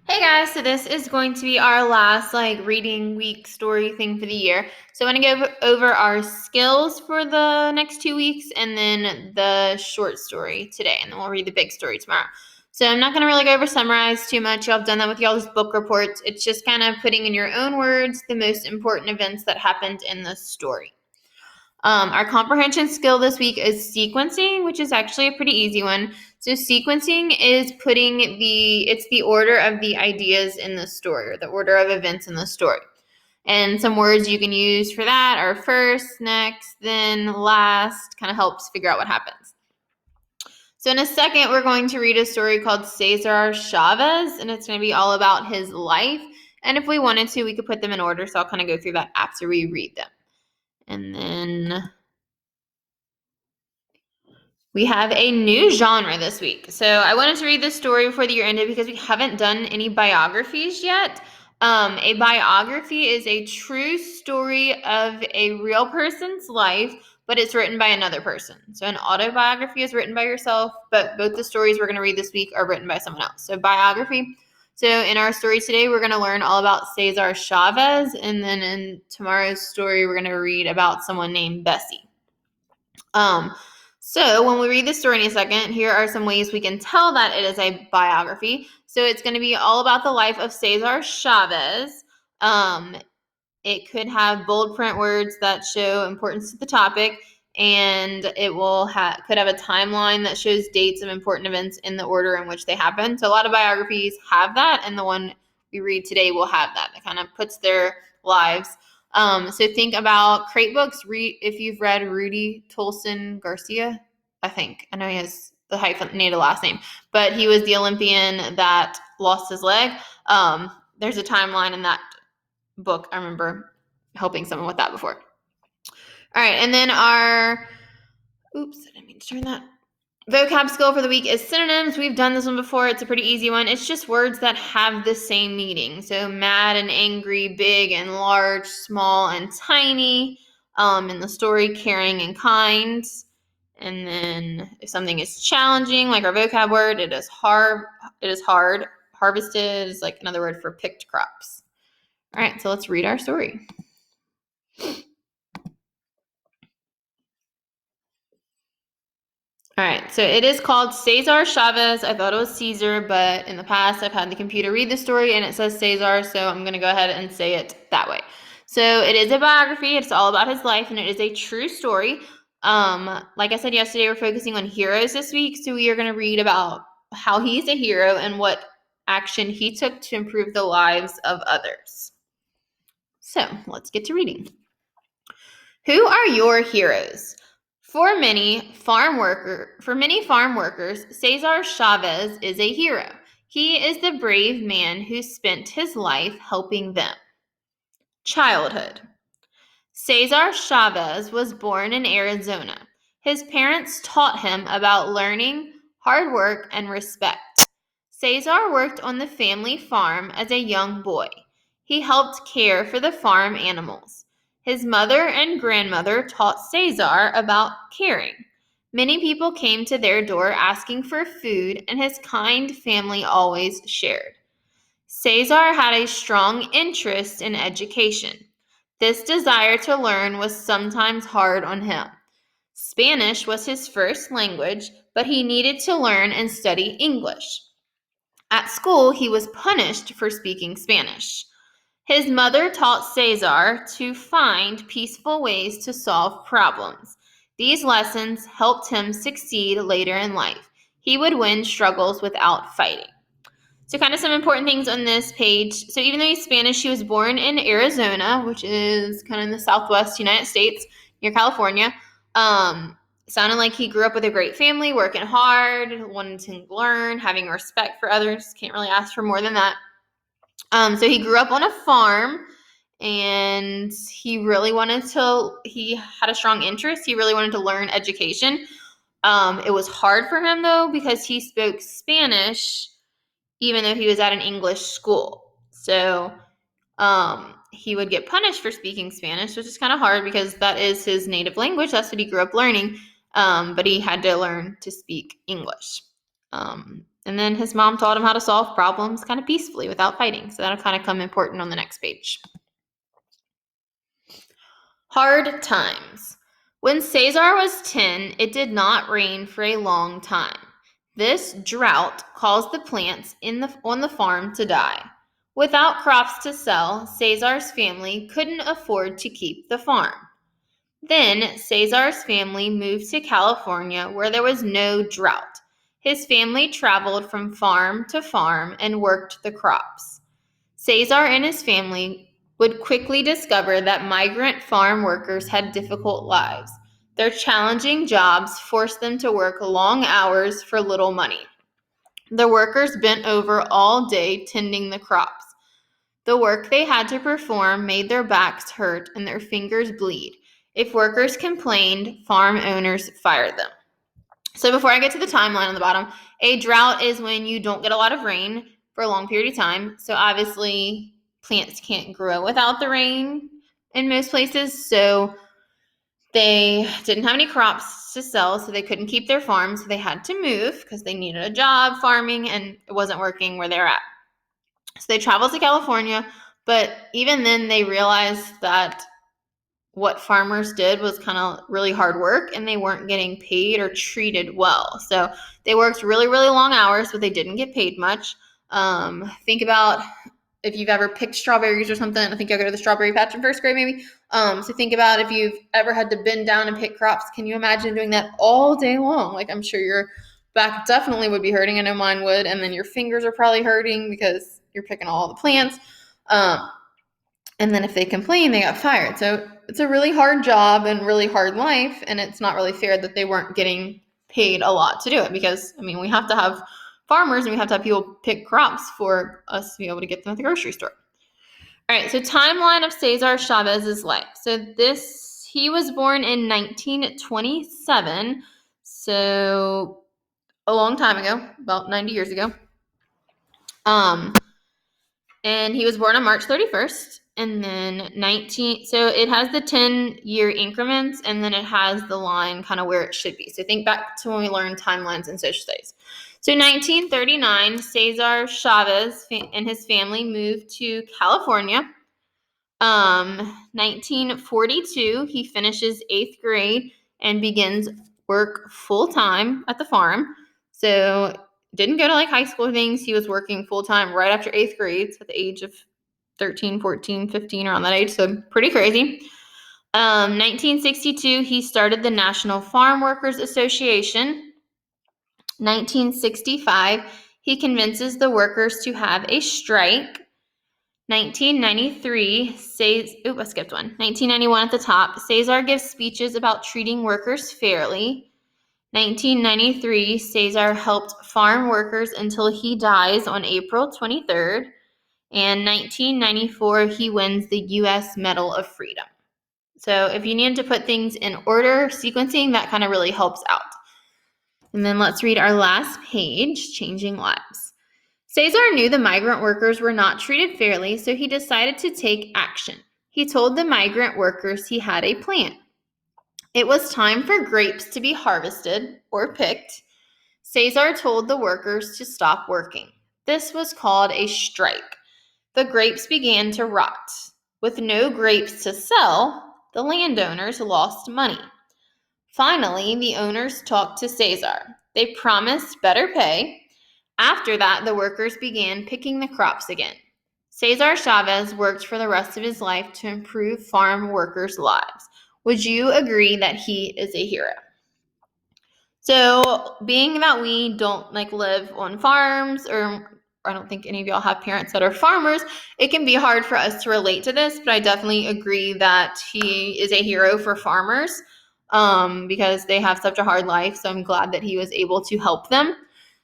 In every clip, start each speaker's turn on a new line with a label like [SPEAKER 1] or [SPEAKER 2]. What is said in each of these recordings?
[SPEAKER 1] Hey guys, so this is going to be our last reading week story thing for the year. So I'm going to go over our skills for the next 2 weeks and then the short story today, and then we'll read the big story tomorrow. So I'm not going to really go over summarize too much. Y'all have done that with y'all's book reports. It's just kind of putting in your own words the most important events that happened in the story. Our comprehension skill this week is sequencing, which is actually a pretty easy one. So sequencing is it's the order of the ideas in the story, or the order of events in the story. And some words you can use for that are first, next, then, last, kind of helps figure out what happens. So in a second, we're going to read a story called Cesar Chavez, and it's going to be all about his life. And if we wanted to, we could put them in order, so I'll kind of go through that after we read them. And then we have a new genre this week. So I wanted to read this story before the year ended because we haven't done any biographies yet. A biography is a true story of a real person's life, but it's written by another person. So an autobiography is written by yourself, but both the stories we're going to read this week are written by someone else. So biography. So in our story today, we're going to learn all about Cesar Chavez, and then in tomorrow's story, we're going to read about someone named Bessie. So when we read the story in a second, here are some ways we can tell that it is a biography. So it's going to be all about the life of Cesar Chavez. It could have bold print words that show importance to the topic, and it could have a timeline that shows dates of important events in the order in which they happen. So a lot of biographies have that, and the one we read today will have that. It kind of puts their lives. So think about crate books. If you've read Rudy Tolson Garcia, I know he has the hyphenated last name, but he was the Olympian that lost his leg. There's a timeline in that book. I remember helping someone with that before. All right, and then I didn't mean to turn that. Vocab skill for the week is synonyms. We've done this one before. It's a pretty easy one. It's just words that have the same meaning. So mad and angry, big and large, small and tiny. In the story, caring and kind. And then if something is challenging, like our vocab word, it is hard. Harvested is like another word for picked crops. All right, so let's read our story. All right, so it is called Cesar Chavez. I thought it was Caesar, but in the past I've had the computer read the story and it says Cesar, so I'm going to go ahead and say it that way. So it is a biography. It's all about his life, and it is a true story. Like I said yesterday, we're focusing on heroes this week, so we are going to read about how he's a hero and what action he took to improve the lives of others. So let's get to reading. Who are your heroes? For many farm workers, Cesar Chavez is a hero. He is the brave man who spent his life helping them. Childhood. Cesar Chavez was born in Arizona. His parents taught him about learning, hard work, and respect. Cesar worked on the family farm as a young boy. He helped care for the farm animals. His mother and grandmother taught Cesar about caring. Many people came to their door asking for food, and his kind family always shared. Cesar had a strong interest in education. This desire to learn was sometimes hard on him. Spanish was his first language, but he needed to learn and study English. At school, he was punished for speaking Spanish. His mother taught Cesar to find peaceful ways to solve problems. These lessons helped him succeed later in life. He would win struggles without fighting. So kind of some important things on this page. So even though he's Spanish, he was born in Arizona, which is kind of in the southwest United States, near California. Sounded like he grew up with a great family, working hard, wanting to learn, having respect for others. Can't really ask for more than that. So he grew up on a farm, and he had a strong interest. He really wanted to learn education. It was hard for him, though, because he spoke Spanish even though he was at an English school. So he would get punished for speaking Spanish, which is kind of hard because that is his native language. That's what he grew up learning. But he had to learn to speak English. And then his mom taught him how to solve problems kind of peacefully without fighting. So that'll kind of come important on the next page. Hard times. When Caesar was 10, it did not rain for a long time. This drought caused the plants on the farm to die. Without crops to sell, Caesar's family couldn't afford to keep the farm. Then Caesar's family moved to California where there was no drought. His family traveled from farm to farm and worked the crops. Caesar and his family would quickly discover that migrant farm workers had difficult lives. Their challenging jobs forced them to work long hours for little money. The workers bent over all day tending the crops. The work they had to perform made their backs hurt and their fingers bleed. If workers complained, farm owners fired them. So before I get to the timeline on the bottom, a drought is when you don't get a lot of rain for a long period of time. So obviously plants can't grow without the rain in most places. So they didn't have any crops to sell, so they couldn't keep their farm. So they had to move because they needed a job farming and it wasn't working where they're at. So they traveled to California, but even then they realized that what farmers did was kind of really hard work and they weren't getting paid or treated well. So they worked really, really long hours, but they didn't get paid much. Think about if you've ever picked strawberries or something. I think I go to the strawberry patch in first grade maybe. So think about if you've ever had to bend down and pick crops. Can you imagine doing that all day long? Like I'm sure your back definitely would be hurting. I know mine would. And then your fingers are probably hurting because you're picking all the plants. And then if they complain, they got fired. So it's a really hard job and really hard life. And it's not really fair that they weren't getting paid a lot to do it because, I mean, we have to have farmers and we have to have people pick crops for us to be able to get them at the grocery store. All right, so timeline of Cesar Chavez's life. So he was born in 1927, so a long time ago, about 90 years ago. And he was born on March 31st. And then so it has the 10-year increments, and then it has the line kind of where it should be. So think back to when we learned timelines in social studies. So 1939, Cesar Chavez and his family moved to California. 1942, he finishes 8th grade and begins work full-time at the farm. So didn't go to like high school things. He was working full-time right after 8th grade, so at the age of 13, 14, 15, around that age. So pretty crazy. 1962, he started the National Farm Workers Association. 1965, he convinces the workers to have a strike. 1993, I skipped one. 1991 at the top, Cesar gives speeches about treating workers fairly. 1993, Cesar helped farm workers until he dies on April 23rd. And 1994, he wins the U.S. Medal of Freedom. So if you need to put things in order, sequencing, that kind of really helps out. And then let's read our last page, Changing Lives. Cesar knew the migrant workers were not treated fairly, so he decided to take action. He told the migrant workers he had a plan. It was time for grapes to be harvested or picked. Cesar told the workers to stop working. This was called a strike. The grapes began to rot. With no grapes to sell, the landowners lost money. Finally, the owners talked to Cesar. They promised better pay. After that, the workers began picking the crops again. Cesar Chavez worked for the rest of his life to improve farm workers' lives. Would you agree that he is a hero? So, being that we don't live on farms, or I don't think any of y'all have parents that are farmers, it can be hard for us to relate to this, but I definitely agree that he is a hero for farmers because they have such a hard life. So I'm glad that he was able to help them.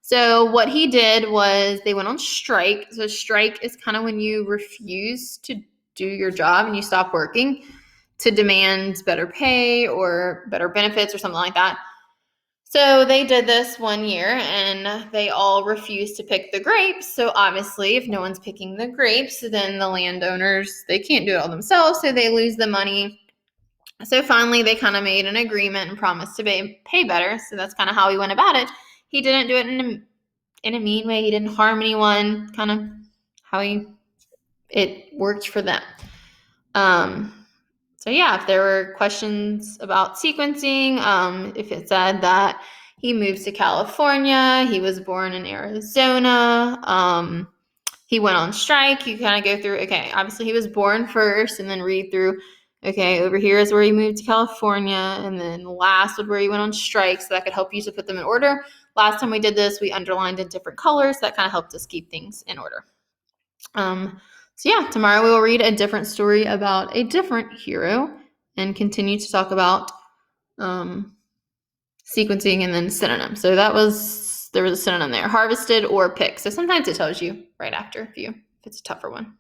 [SPEAKER 1] So what he did was they went on strike. So strike is kind of when you refuse to do your job and you stop working to demand better pay or better benefits or something like that. So they did this 1 year and they all refused to pick the grapes. So obviously if no one's picking the grapes, then the landowners, they can't do it all themselves. So they lose the money. So finally they kind of made an agreement and promised to pay better. So that's kind of how he went about it. He didn't do it in a mean way. He didn't harm anyone, kind of how it worked for them. So yeah, if there were questions about sequencing, if it said that he moved to California, he was born in Arizona, he went on strike, you kind of go through, okay, obviously he was born first, and then read through, okay, over here is where he moved to California, and then last was where he went on strike, so that could help you to put them in order. Last time we did this, we underlined in different colors, so that kind of helped us keep things in order. So yeah, tomorrow we will read a different story about a different hero and continue to talk about sequencing and then synonym. So there was a synonym there, harvested or picked. So sometimes it tells you right after if it's a tougher one.